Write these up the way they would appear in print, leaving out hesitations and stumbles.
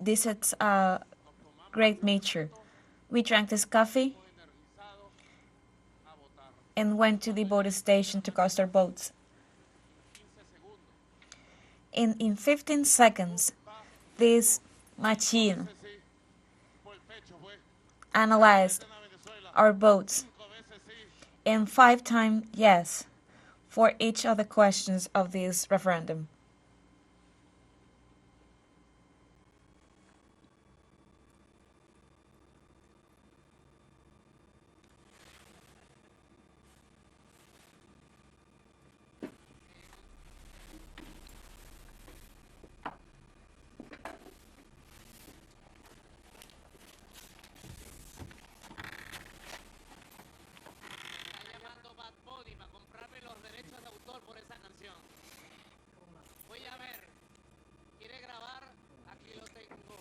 this is a great nature. We drank this coffee and went to the voting station to cast our votes. And in 15 seconds, this machine analyzed our votes and 5 times yes for each of the questions of this referendum.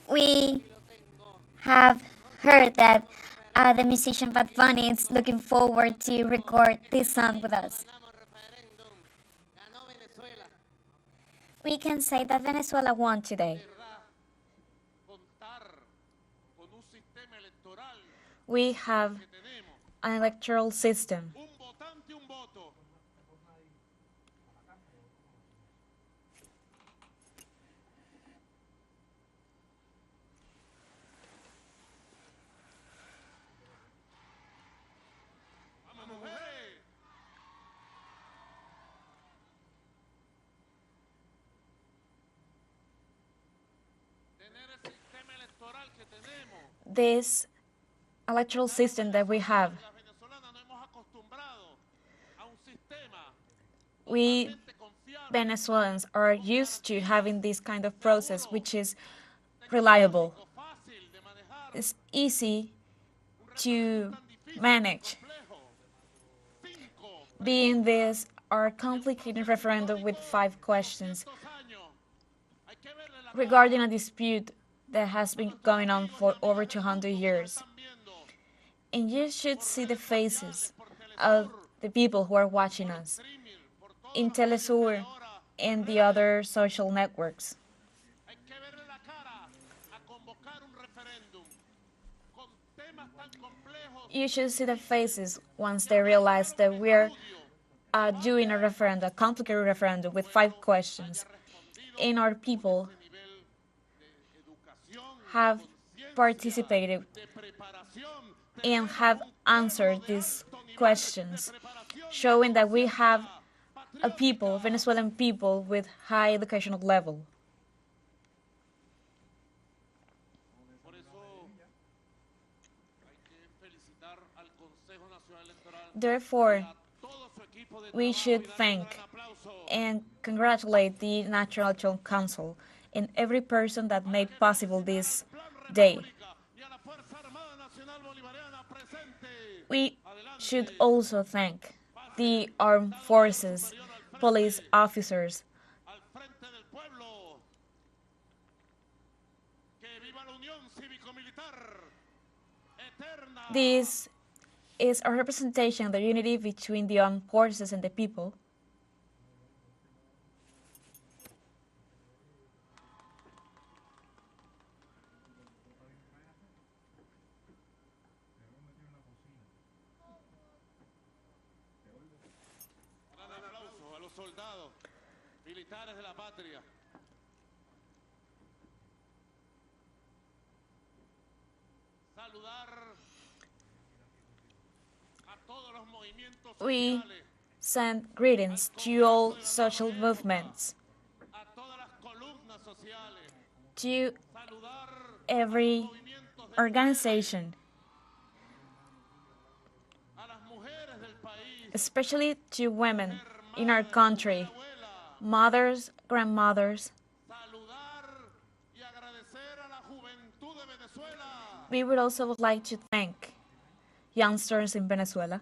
We have heard that the musician Bad Bunny is looking forward to record this song with us. We can say that Venezuela won today. We have an electoral system. This electoral system that we have, we Venezuelans are used to having this kind of process, which is reliable. It's easy to manage. Being this our complicated referendum with 5 questions regarding a dispute that has been going on for over 200 years. And you should see the faces of the people who are watching us in teleSUR and the other social networks. You should see the faces once they realize that we're doing a referendum, a complicated referendum with 5 questions, and our people have participated and have answered these questions, showing that we have a people, Venezuelan people, with high educational level. Therefore, we should thank and congratulate the National Electoral Council and every person that made possible this day. We should also thank the armed forces, police officers, this is a representation of the unity between the armed forces and the people. We send greetings to all social movements, to every organization, especially to women in our country, mothers, grandmothers. We would also like to thank youngsters in Venezuela.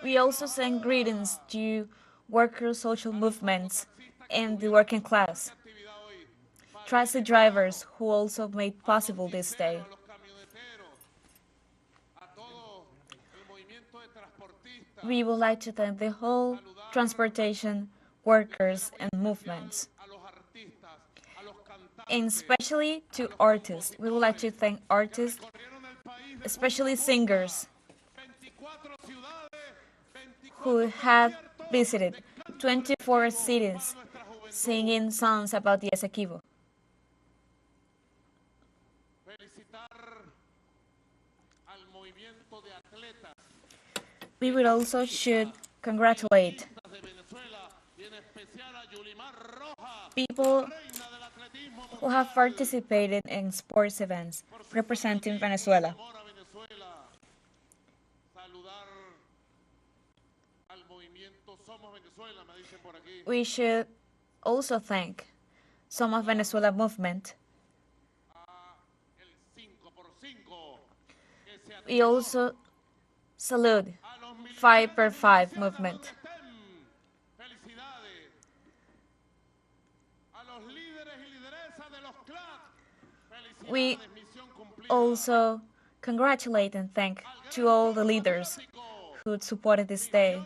We also send greetings to worker social movements and the working class, taxi drivers who also made possible this day. We would like to thank the whole transportation workers, and movements. And especially to artists. We would like to thank artists, especially singers, who have visited 24 cities singing songs about the Essequibo. We would also should congratulate people who have participated in sports events representing Venezuela. We should also thank Somos Venezuela movement. We also salute 5x5 movement. We also congratulate and thank to all the leaders who supported this day.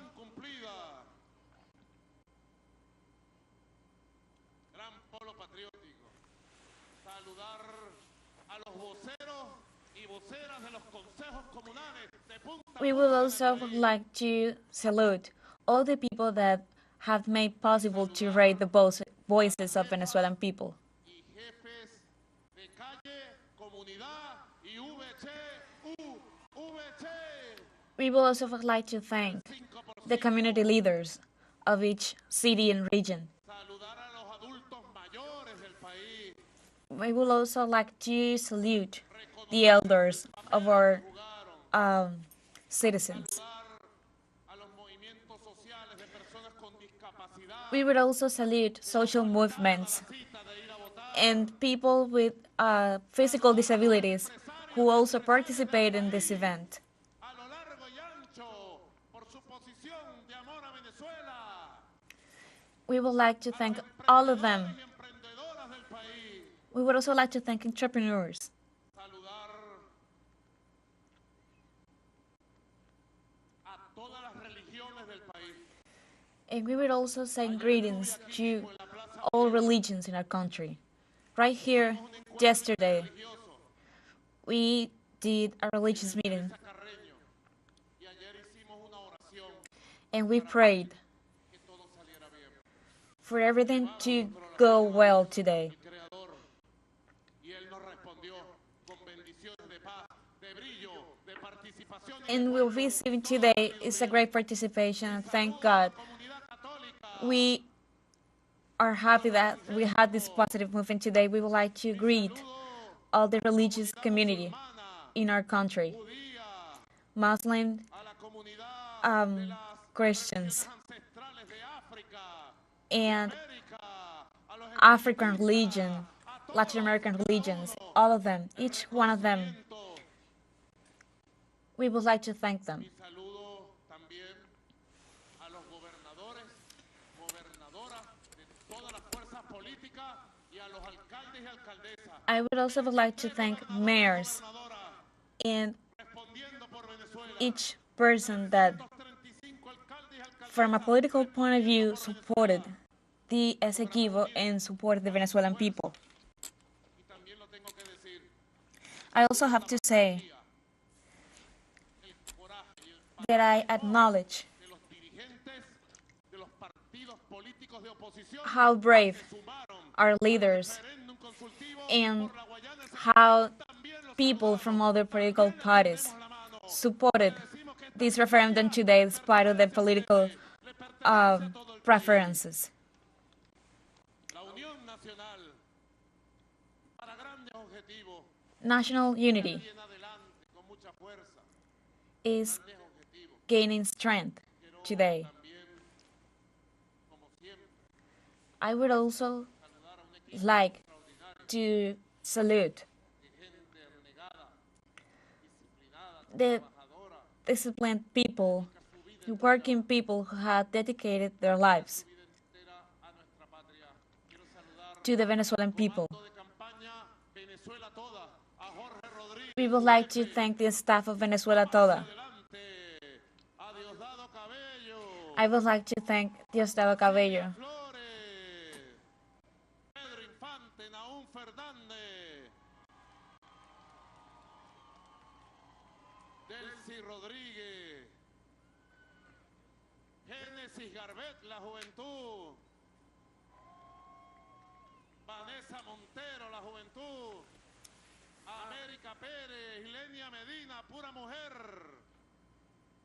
We would also like to salute all the people that have made possible to raise the voices of Venezuelan people. We would also like to thank the community leaders of each city and region. We would also like to salute the elders of our citizens. We would also salute social movements and people with physical disabilities who also participate in this event. We would like to thank all of them. We would also like to thank entrepreneurs. And we would also say greetings to all religions in our country. Right here, yesterday, we did a religious meeting. And we prayed for everything to go well today. And what we see today is a great participation. Thank God. We are happy that we had this positive movement today. We would like to greet all the religious community in our country, Muslim, Christians, and African religion, Latin American religions, all of them, each one of them. We would like to thank them. I would also like to thank mayors and each person that, from a political point of view, supported the Essequibo and supported the Venezuelan people. I also have to say that I acknowledge how brave our leaders and how people from other political parties supported this referendum today in spite of their political preferences. National unity is gaining strength today. I would also like to salute the disciplined people, working people who have dedicated their lives to the Venezuelan people. We would like to thank the staff of Venezuela Toda. I would like to thank Diosdado Cabello, la juventud, Vanessa Montero, la juventud, América Pérez, Ilenia Medina, pura mujer,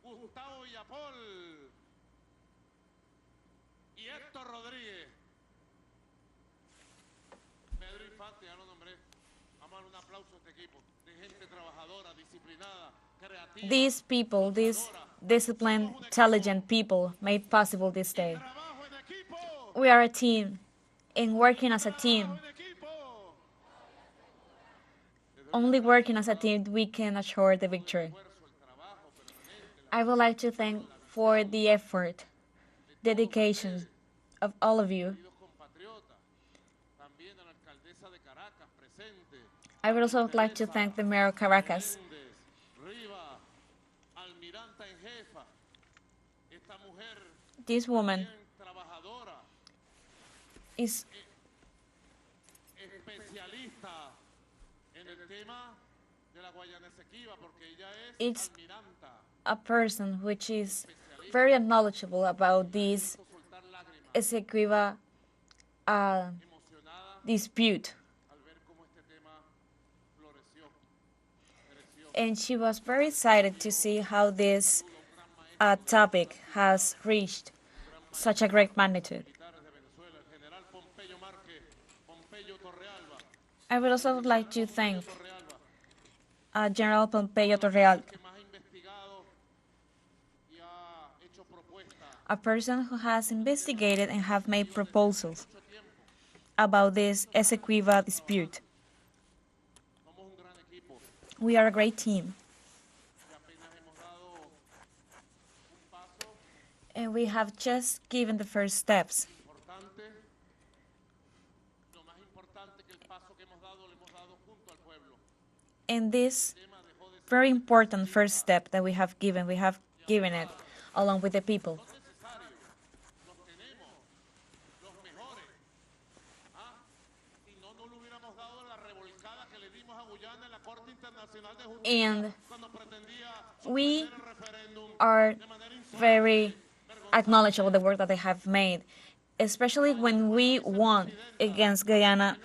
Gustavo Villapol y Héctor Rodríguez. Pedro Infante, ya lo nombré. Vamos a dar un aplauso a este equipo de gente trabajadora, disciplinada, creativa. these people, these disciplined, intelligent people made possible this day. We are a team, and working as a team, only working as a team we can assure the victory. I would like to thank for the effort, dedication of all of you. I would also like to thank the Mayor of Caracas. This woman is it's a person which is very knowledgeable about this Essequibo dispute. And she was very excited to see how this topic has reached such a great magnitude. I would also like to thank General Pompeyo Torreal, a person who has investigated and have made proposals about this Essequibo dispute. We are a great team. And we have just given the first steps. And this very important first step that we have given it along with the people. And we are very acknowledgeable the work that they have made, especially when we won against Guyana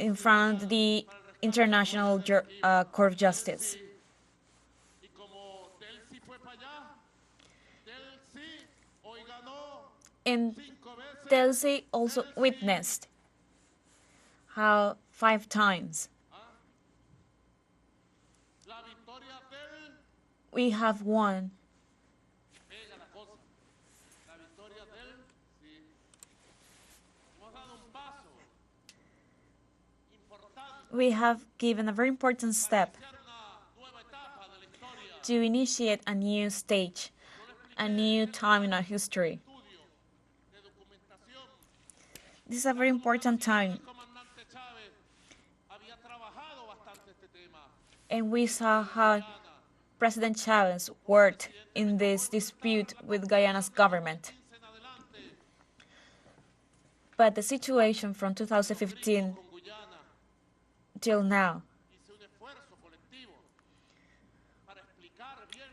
in front of the International Court of Justice. And teleSUR also witnessed how 5 times we have won. We have given a very important step to initiate a new stage, a new time in our history. This is a very important time. And we saw how President Chavez worked in this dispute with Guyana's government. But the situation from 2015 till now,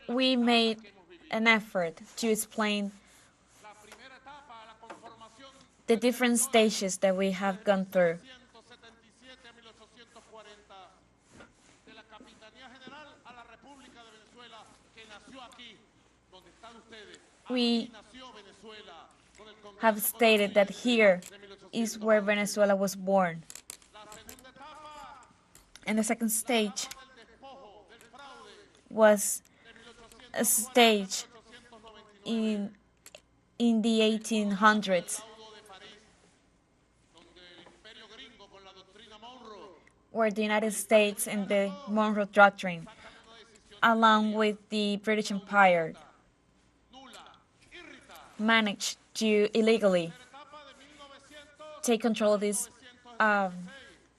we made an effort to explain the different stages that we have gone through. We have stated that here is where Venezuela was born. And the second stage was a stage in the 1800s, where the United States and the Monroe Doctrine, along with the British Empire, managed to illegally take control of this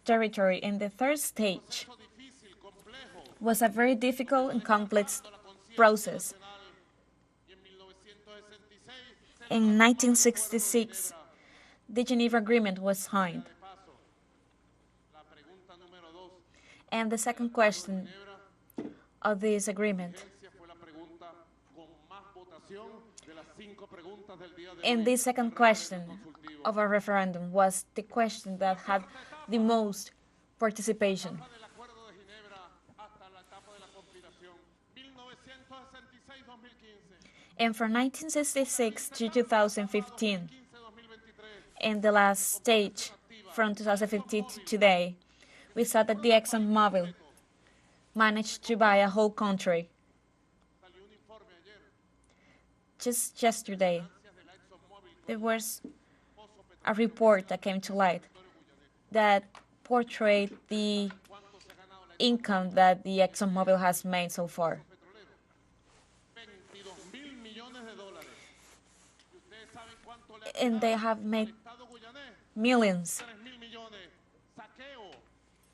territory. And the third stage was a very difficult and complex process. In 1966, the Geneva Agreement was signed. And the second question of this agreement, and this second question of our referendum was the question that had the most participation. And from 1966 to 2015, in the last stage, from 2015 to today, we saw that the ExxonMobil managed to buy a whole country. Just yesterday, there was a report that came to light that portrayed the income that the ExxonMobil has made so far. And they have made millions,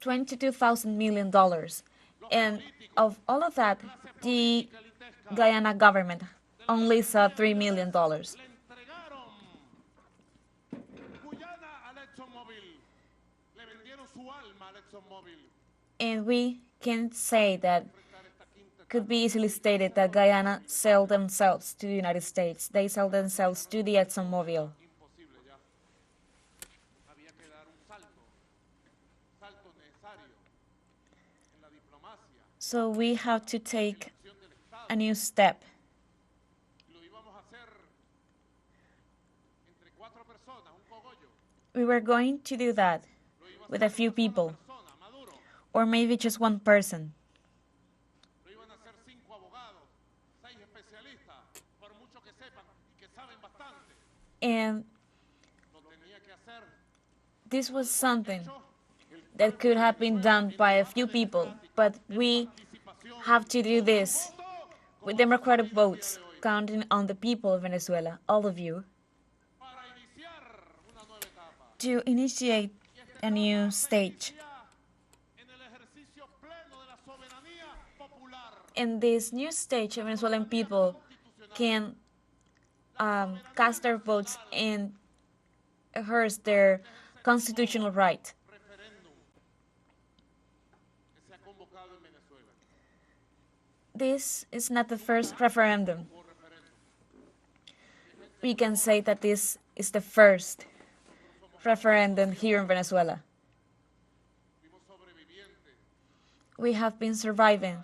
$22,000 million. And of all of that, the Guyana government only saw $3 million. And we can say that could be easily stated that Guyana sell themselves to the United States. They sell themselves to the ExxonMobil. So we have to take a new step. We were going to do that with a few people, or maybe just one person. And this was something that could have been done by a few people, but we have to do this with democratic votes, counting on the people of Venezuela, all of you, to initiate a new stage. In this new stage, Venezuelan people can cast their votes and exercise their constitutional right. This is not the first referendum. We can say that this is the first referendum here in Venezuela. We have been surviving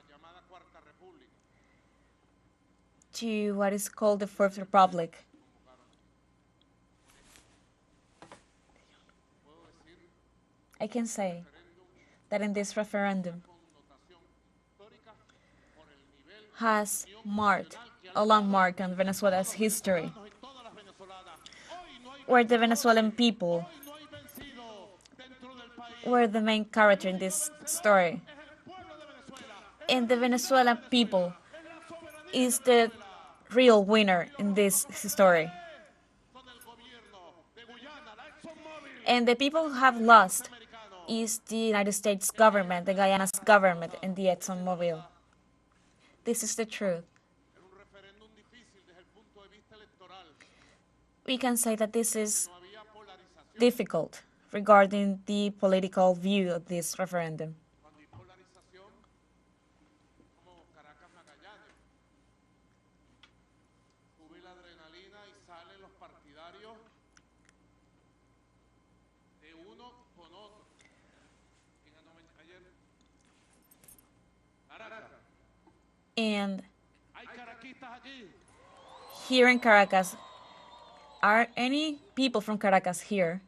to what is called the Fourth Republic. I can say that in this referendum has marked a landmark in Venezuela's history, where the Venezuelan people were the main character in this story. And the Venezuelan people is the real winner in this story. And the people who have lost is the United States government, the Guyana's government, and the ExxonMobil. This is the truth. We can say that this is difficult regarding the political view of this referendum. And here in Caracas, are any people from Caracas here?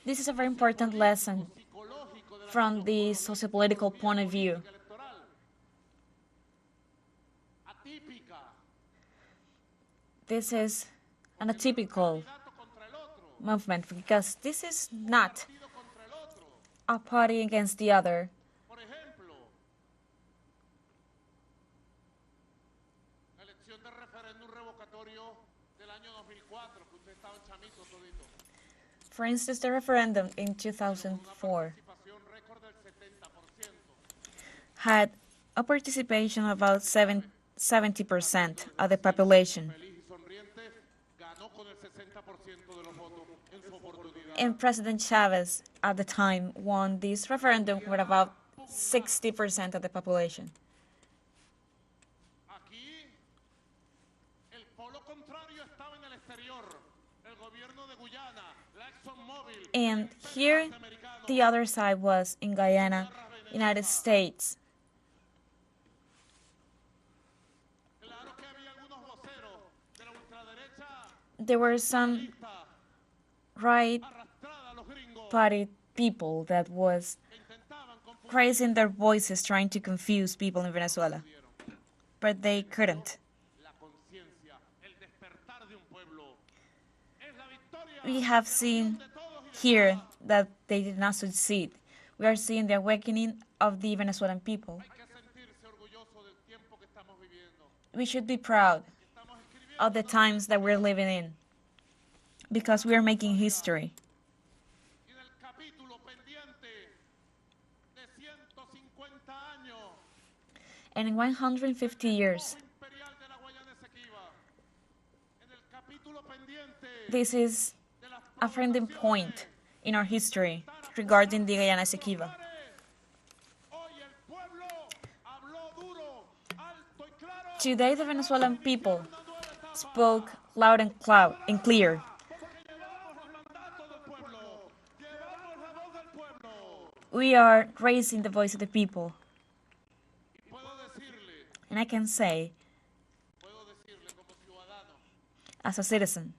This is a very important lesson psicológico de la from the sociopolitical point of view. electoral. Atípica. This is an atypical Candidato contra el otro. movement because this is not Partido contra el otro. a party against the other. Por ejemplo, la elección de referéndum revocatorio del año 2004, que usted estaba chamito todito. For instance, the referendum in 2004 Participación récord del 70%. had a participation of about 70% of the population. Feliz y sonriente, ganó con el 60% de los votos en su oportunidad. And President Chavez at the time won this referendum with about 60% of the population. Aquí, el polo contrario estaba en el exterior. El gobierno de Guyana, la ExxonMobil, And here, the other side was in Guyana, United States. claro que había algunos voceros de la ultraderecha There were some right arrastrada a los gringos party people that was que intentaban confundir raising their voices trying to confuse people in Venezuela, but they couldn't. la conciencia, el despertar de un pueblo. Es la victoria We have seen here that they did not succeed. We are seeing the awakening of the Venezuelan people. Hay que sentirse orgulloso del tiempo que estamos viviendo. We should be proud Estamos escribiendo of the times that we're living in because we are making history. y en el capítulo pendiente de 150 años And in 150 years, imperial de la Guayana Esequiba. En el capítulo pendiente this is a turning point in our history regarding the Guyana Essequiba. hoy el pueblo habló duro, alto y claro. Today, the Venezuelan people spoke loud and clear. Llevamos el mandato del pueblo, llevamos la voz del pueblo. We are raising the voice of the people. Y puedo decirle And I can say, como ciudadano, as a citizen,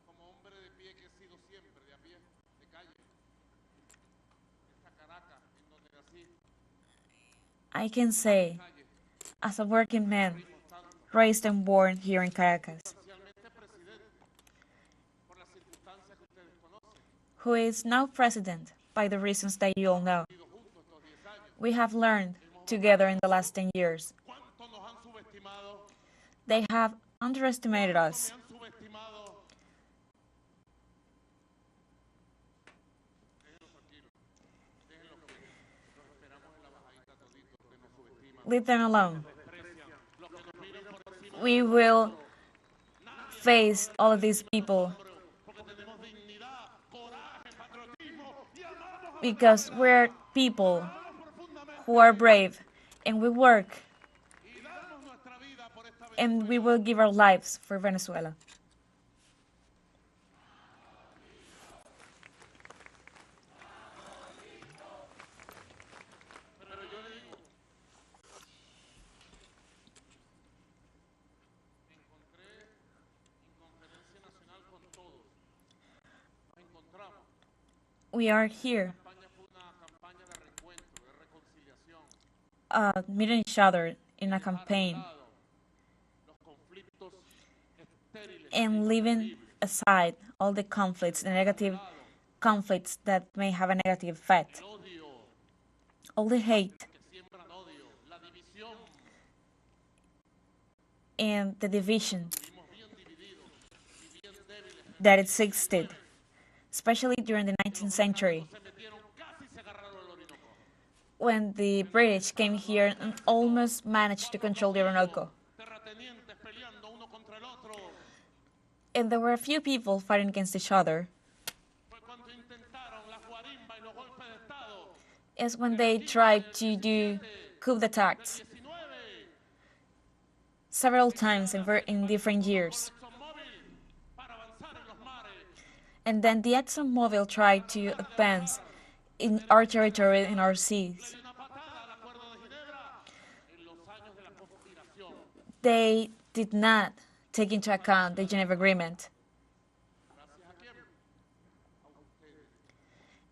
como hombre de pie que he sido siempre, de a pie, de calle, esta Caracas, en donde nací, I can say, as a working man, raised and born here in Caracas, especialmente presidente, por las circunstancias que ustedes conocen, who is now president by the reasons that you all know. juntos estos 10 años. We have learned together in the last 10 years. ¿Cuánto nos han subestimado? They have underestimated us. Me han subestimado. Déjenlo tranquilo. Déjenlo que los esperamos en la bajadita toditos que nos subestiman. Leave them alone. Desprecian. Los que nos miran por encima We will face all of these people porque tenemos dignidad, coraje, patriotismo y amamos a because we're people who are brave and we work y damos nuestra vida por esta vez. and we will give our lives for Venezuela. Pero yo le digo, encontré inconferencia nacional con todos. Nos encontramos. We are here La campaña fue una campaña de reencuentro, de reconciliación. meeting each other in a campaign Los conflictos estériles. and leaving aside all the conflicts, the negative conflicts that may have a negative effect, El odio, all the hate que siembran odio, la división. and the division Vivimos bien divididos y bien débiles. that existed, especially during the 19th century Se metieron casi se agarraron el Orinoco. when the British came here and almost managed to control the Orinoco. Terratenientes peleando uno contra el otro. And there were a few people fighting against each other. Fue cuando intentaron la guarimba y los golpes de Estado. Is when they tried to do coup d'etats 19 several times in different years. ExxonMobil para avanzar en los mares. And then the ExxonMobil tried to advance in our territory, in our seas. Le dio una patada al Acuerdo de Ginebra en los años de la conspiración. They did not take into account the Geneva Agreement. ¿Gracias a quién? A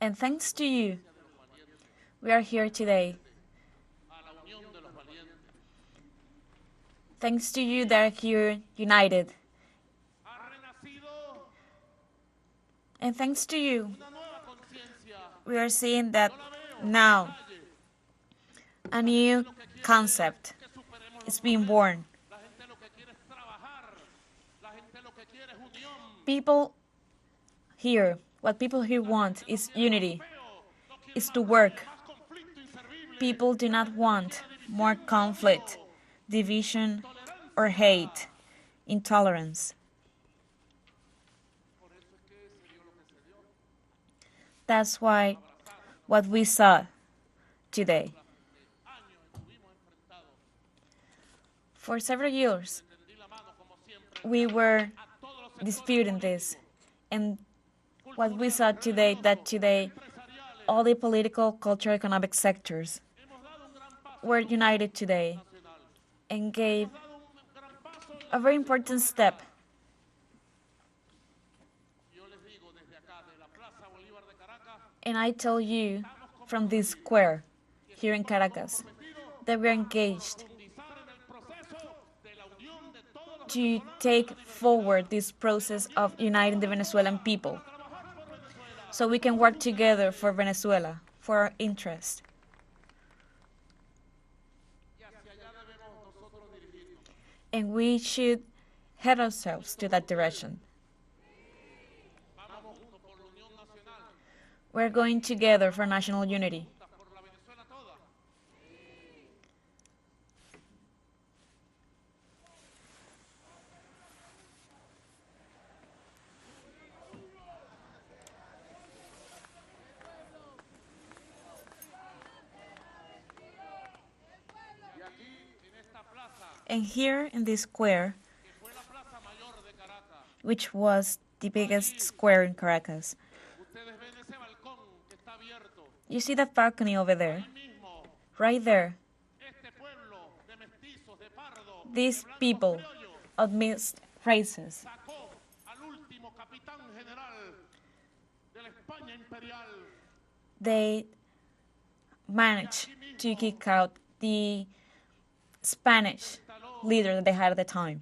And thanks to you, we are here today. Thanks to you that are here united. And thanks to you, we are seeing that now a new concept is being born. People here, what people here want is unity, is to work. People do not want more conflict, division, or hate, intolerance. That's why what we saw today. For several years, we were disputing this, and what we saw today, that today all the political, cultural, economic sectors were united today and gave a very important step. And I tell you from this square here in Caracas that we're engaged to take forward this process of uniting the Venezuelan people so we can work together for Venezuela, for our interest. And we should head ourselves to that direction. We're going together for national unity. And here in this square, which was the biggest square in Caracas, you see that balcony over there? Right there. These people of mixed races, they managed to kick out the Spanish leader that they had at the time.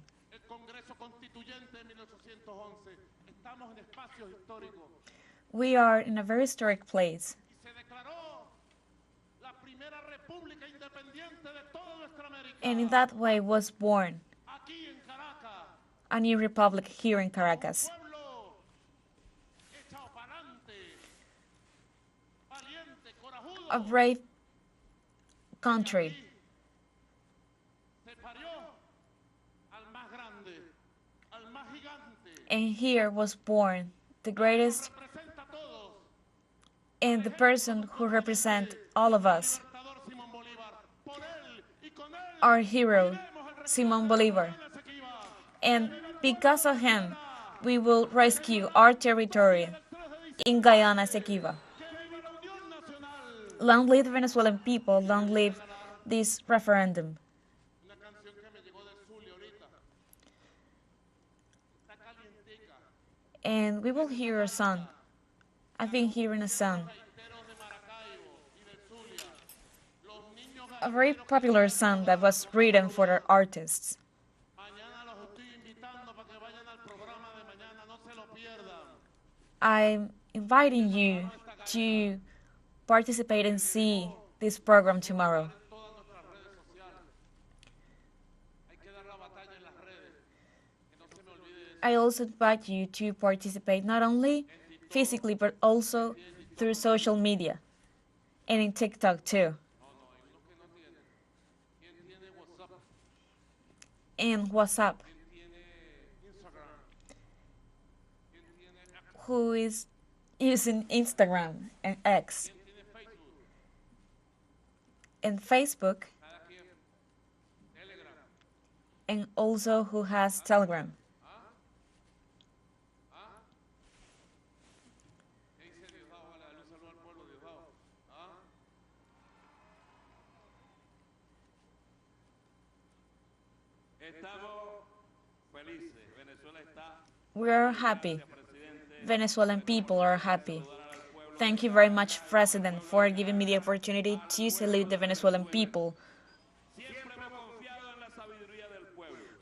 We are in a very historic place. And in that way was born a new republic here in Caracas. A brave country. And here was born the greatest and the person who represents all of us. Our hero, Simón Bolívar. And because of him, we will rescue our territory in Guyana, Essequibo. Long live the Venezuelan people, long live this referendum. And we will hear a song. I've been hearing a song. A very popular song that was written for the artists. I'm inviting you to participate and see this program tomorrow. I also invite you to participate not only physically but also through social media and in TikTok too. And WhatsApp. Who is using Instagram and X and Facebook, and also who has Telegram. We are happy. Venezuelan people are happy. Thank you very much, President, for giving me the opportunity to salute the Venezuelan people.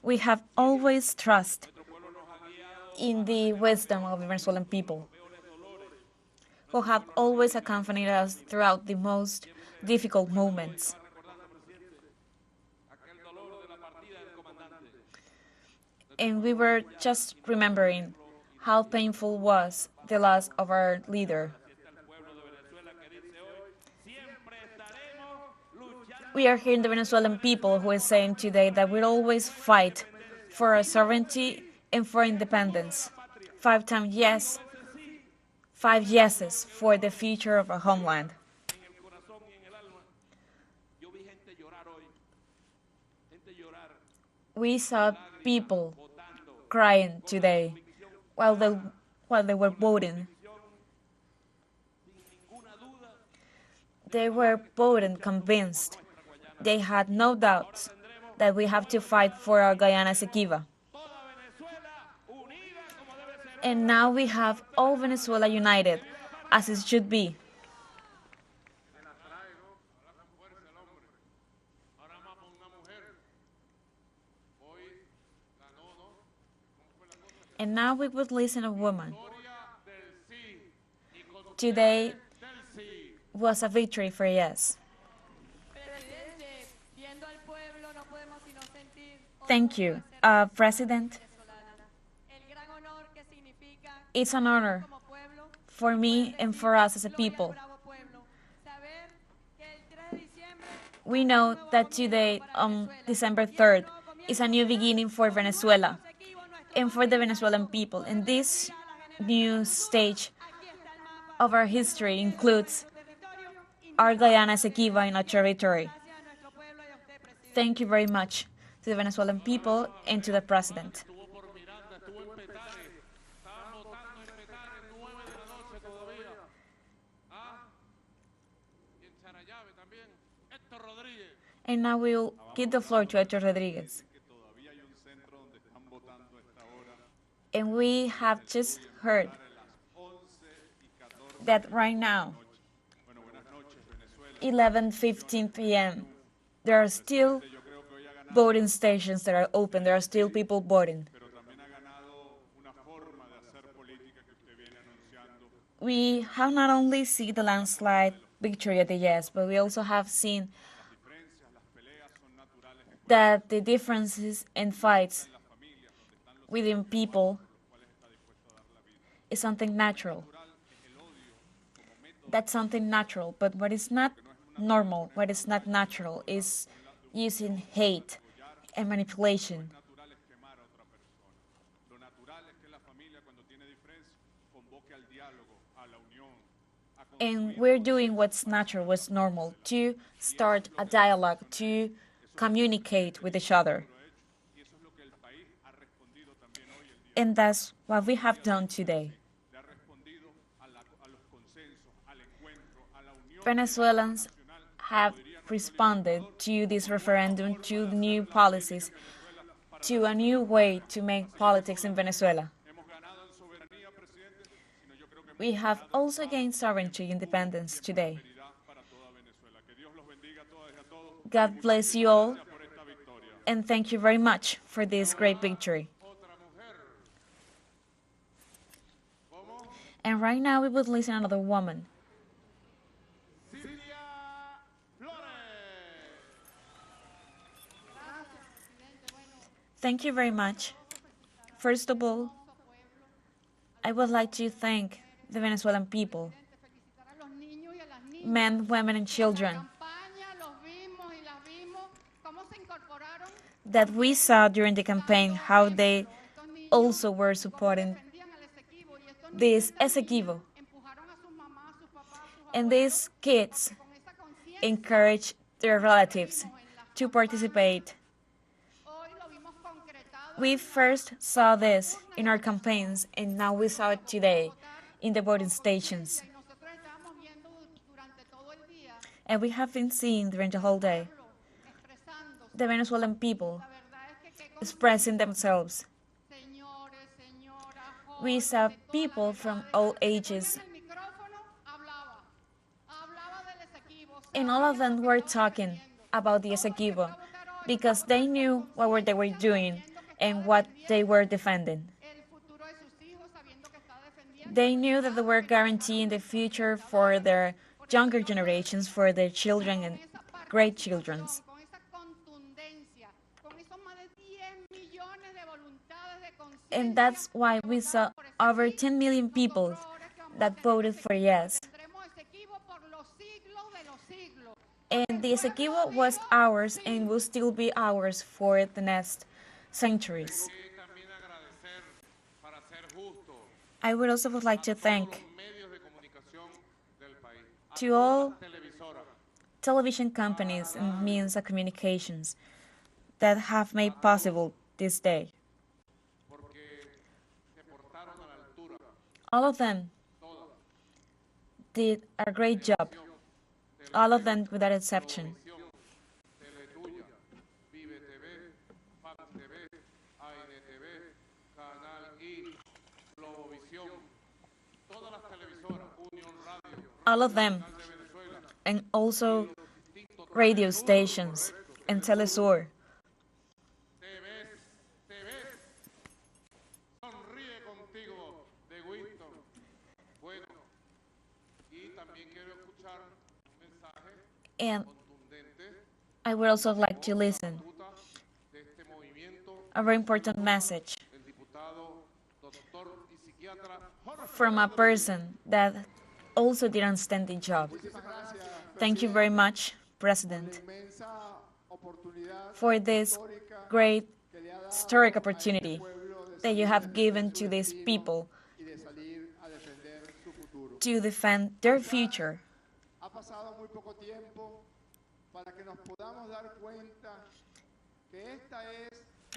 We have always trust in the wisdom of the Venezuelan people, who have always accompanied us throughout the most difficult moments. And we were just remembering how painful was the loss of our leader. We are hearing the Venezuelan people who is saying today that we'll always fight for our sovereignty and for independence. 5 times yes, 5 yeses for the future of our homeland. We saw people crying today while they were voting. They were voting convinced. They had no doubts that we have to fight for our Guyana Essequibo. And now we have all Venezuela united, as it should be. And now we would listen to a woman. Today was a victory for yes. Thank you, President. It's an honor for me and for us as a people. We know that today, on December 3rd, is a new beginning for Venezuela and for the Venezuelan people. And this new stage of our history includes our Guyana Essequibo in our territory. Thank you very much to the Venezuelan people and to the President. And now we'll give the floor to Héctor Rodriguez. And we have just heard that right now, 11:15 p.m., there are still voting stations that are open. There are still people voting. We have not only seen the landslide victory at the yes, but we also have seen that the differences and fights within people is something natural. That's something natural, but what is not normal, what is not natural, is using hate and manipulation. And we're doing what's natural, what's normal, to start a dialogue, to communicate with each other. And that's what we have done today. Venezuelans have responded to this referendum, to new policies, to a new way to make politics in Venezuela. We have also gained sovereignty and independence today. God bless you all, and thank you very much for this great victory. And right now we would listen to another woman. Thank you very much. First of all, I would like to thank the Venezuelan people, men, women, and children, that we saw during the campaign how they also were supporting this Essequibo. And these kids encourage their relatives to participate. We first saw this in our campaigns, and now we saw it today in the voting stations. And we have been seeing during the whole day the Venezuelan people expressing themselves. We saw people from all ages And all of them were talking about the Essequibo because they knew what they were doing and what they were defending. They knew that they were guaranteeing the future for their younger generations, for their children and great children. And that's why we saw over 10 million people that voted for yes. And the Essequibo was ours and will still be ours for the next centuries. I would also like to thank to all television companies and means of communications that have made possible this day. All of them did a great job. All of them without exception. All of them, and also radio stations and teleSUR. And I would also like to listen a very important message from a person that also didn't understand the job. Thank you very much, President, for this great historic opportunity that you have given to these people to defend their future.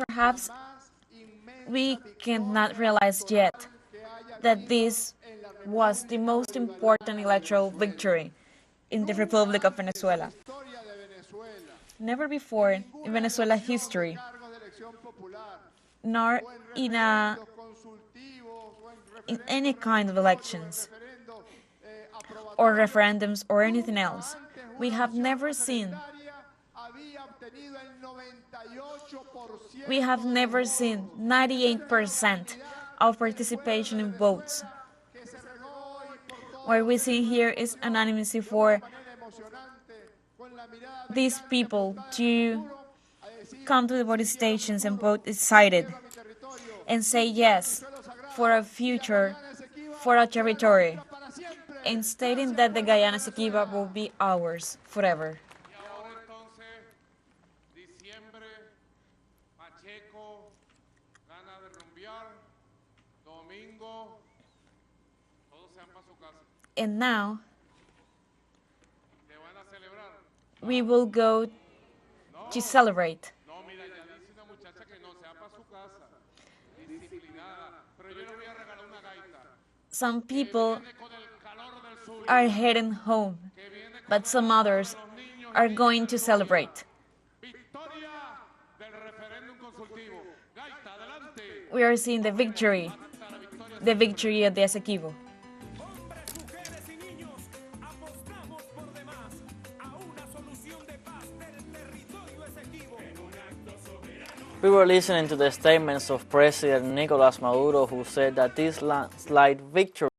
Perhaps we cannot realize yet that this was the most important electoral victory in the Republic of Venezuela. Never before in Venezuela history, nor in any kind of elections or referendums or anything else, we have never seen 98% of participation in votes. What we see here is anonymity for these people to come to the voting stations and vote excited and say yes for a future, for a territory, and stating that the Guyana Essequibo will be ours forever. And now, we will go to celebrate. Some people are heading home, but some others are going to celebrate. We are seeing the victory of the Essequibo. We were listening to the statements of President Nicolas Maduro, who said that this landslide victory